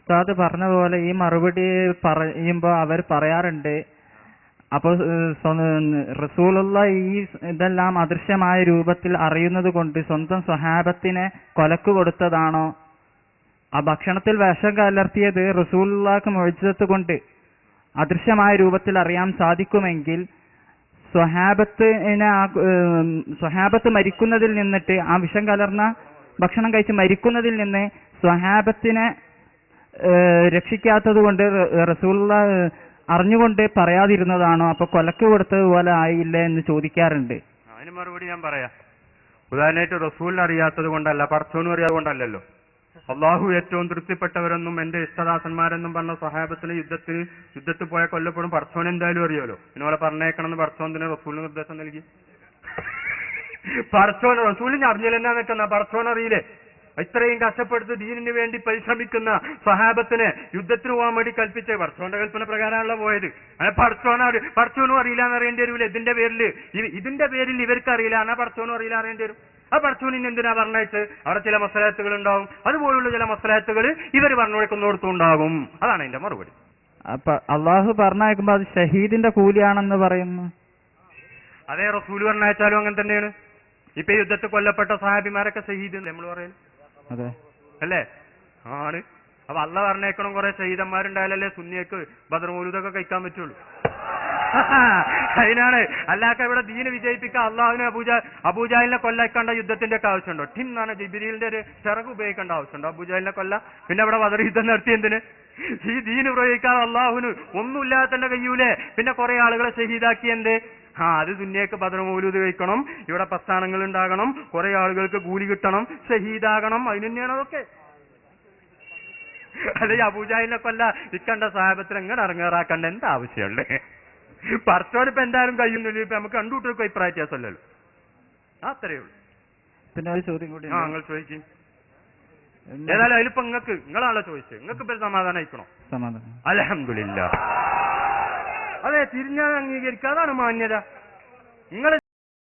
ഉസ്താദ് പറഞ്ഞ പോലെ ഈ മറുപടി പറയുമ്പോൾ അവർ പറയാറുണ്ട്, അപ്പോൾ റസൂലുള്ള ഈ ഇതെല്ലാം അദൃശ്യമായ രൂപത്തിൽ അറിയുന്നത് കൊണ്ട് സ്വന്തം സ്വഹാബത്തിനെ കൊലക്ക് കൊടുത്തതാണോ? ആ ഭക്ഷണത്തിൽ വിഷം കലർത്തിയത് റസൂലുള്ളാഹിക്ക് മുഅ്ജിസത്ത് കൊണ്ട് അദൃശ്യമായ രൂപത്തിൽ അറിയാൻ സാധിക്കുമെങ്കിൽ സ്വഹാബത്ത് മരിക്കുന്നതിൽ നിന്നിട്ട് ആ വിഷം കലർന്ന ഭക്ഷണം കഴിച്ച് മരിക്കുന്നതിൽ നിന്ന് സ്വഹാബത്തിനെ രക്ഷിക്കാത്തത് കൊണ്ട് റസൂലുള്ള അറിഞ്ഞുകൊണ്ട് പറയാതിരുന്നതാണോ? അപ്പൊ കൊലക്ക് കൊടുത്തതുപോലെ ആയില്ലേ എന്ന് ചോദിക്കാറുണ്ട്. അതിന് മറുപടി ഞാൻ പറയാം. ഉദാഹരണമായിട്ട് റസൂലിനെ അറിയാത്തത് കൊണ്ടല്ല, പടച്ചോനും അറിയാതെ കൊണ്ടല്ലല്ലോ. അള്ളാഹു ഏറ്റവും തൃപ്തിപ്പെട്ടവരെന്നും എന്റെ ഇഷ്ടദാസന്മാരെന്നും പറഞ്ഞ സ്വഹാബത്തിന് യുദ്ധത്തിൽ പോയാൽ കൊല്ലപ്പെടും. പടച്ചോൻ എന്തായാലും അറിയാലോ. ഇന്നോലെ പറഞ്ഞേക്കണമെന്ന് പടച്ചോൻ റസൂലിന് നിർദ്ദേശം നൽകി. പടച്ചോൻ റസൂലിന് അറിഞ്ഞില്ലെന്നാ നിൽക്കുന്ന, പടച്ചോൻ അറിയില്ലേ? ഇത്രയും കഷ്ടപ്പെടുത്ത് ദീനിന് വേണ്ടി പരിശ്രമിക്കുന്ന സ്വഹാബത്തിന് യുദ്ധത്തിന് പോകാൻ വേണ്ടി കൽപ്പിച്ച പടച്ചോന്റെ കൽപ്പന പ്രകാരമാണല്ലോ പോയത്. അങ്ങനെ പടച്ചോനും അറിയില്ല എന്ന് അറിയേണ്ടി വരില്ല. ഇതിന്റെ പേരിൽ ഇവർക്ക് അറിയില്ല, എന്നാ പടച്ചോനും അറിയില്ല അറിയേണ്ടി വരും. ആ പടച്ചോനിന് എന്തിനാ പറഞ്ഞിട്ട് അവിടെ ചില മസലത്തുകൾ ഉണ്ടാവും, അതുപോലുള്ള ചില മസലത്തുകൾ ഇവർ പറഞ്ഞു കൊടുക്കുന്നിടത്തുണ്ടാകും. അതാണ് അതിന്റെ മറുപടി. അപ്പൊ അള്ളാഹു പറഞ്ഞയക്കുമ്പോ അത് ഷഹീദിന്റെ കൂലിയാണെന്ന് പറയുന്നു. അതേ റസൂല് പറഞ്ഞയച്ചാലും അങ്ങനെ തന്നെയാണ്. ഇപ്പൊ യുദ്ധത്തിൽ കൊല്ലപ്പെട്ട സഹാബിമാരൊക്കെ ഷഹീദ് നമ്മൾ പറയുന്നത് അതെ അല്ലേ? ആണ്. അപ്പൊ അള്ള പറഞ്ഞേക്കണം കുറെ ഷഹീദന്മാരുണ്ടായാലല്ലേ സുന്നിയക്ക് ബദർ മൗലൂദൊക്കെ കഴിക്കാൻ പറ്റുള്ളൂ. അതിനാണ്. അല്ലാക്ക ഇവിടെ ദീന് വിജയിപ്പിക്കാൻ അള്ളാഹുവിനെ അബൂജാലിനെ കൊല്ലാക്കേണ്ട യുദ്ധത്തിന്റെ ഒക്കെ ആവശ്യമുണ്ടോ? ഠിന്നാണ് ജിബ്രീലിന്റെ ഒരു ചിറക് ഉപയോഗിക്കേണ്ട ആവശ്യമുണ്ടോ അബൂജാലിനെ കൊല്ല? പിന്നെ അവിടെ ബദർ യുദ്ധം നടത്തി എന്തിന്? ഈ ദീന് പ്രയോഗിക്കാൻ അള്ളാഹുവിന് ഒന്നുമില്ലാതെ തന്നെ കഴിയൂലേ? പിന്നെ കുറെ ആളുകളെ ഷഹീദാക്കി എന്ത്? അത് ദുനിയക്ക് ബദർ മൗലൂദ് കഴിക്കണം, ഇവിടെ പ്രസ്ഥാനങ്ങൾ ഉണ്ടാകണം, കുറെ ആളുകൾക്ക് കൂലി കിട്ടണം, ഷഹീദാകണം. അതിന് തന്നെയാണ് അതൊക്കെ. അല്ലെ അബൂജാലിനെ കൊല്ല ഇക്കണ്ട സാഹബത്തിന് എങ്ങനെ ഇറങ്ങാറാക്കണ്ട എന്താ ആവശ്യമുള്ളേ? പടച്ചോനിപ്പോ എന്തായാലും കഴിയുന്നില്ല. ഇപ്പൊ നമുക്ക് കണ്ടുകൂട്ടർക്ക് അഭിപ്രായ വ്യത്യാസമല്ലല്ലോ. അത്രയേ ഉള്ളൂ. പിന്നെ ഒരു ചോദ്യം കൂടി നിങ്ങൾ ചോദിക്കും. ഏതായാലും അതിലിപ്പോ നിങ്ങളാണല്ലോ ചോദിച്ചത്. നിങ്ങൾക്ക് ഇപ്പൊ സമാധാനം അയക്കണോ? സമാധാനം. അൽഹംദുലില്ലാ. അതെ, തിരിഞ്ഞാൽ അംഗീകരിക്കുക. അതാണ് മാന്യത. നിങ്ങൾ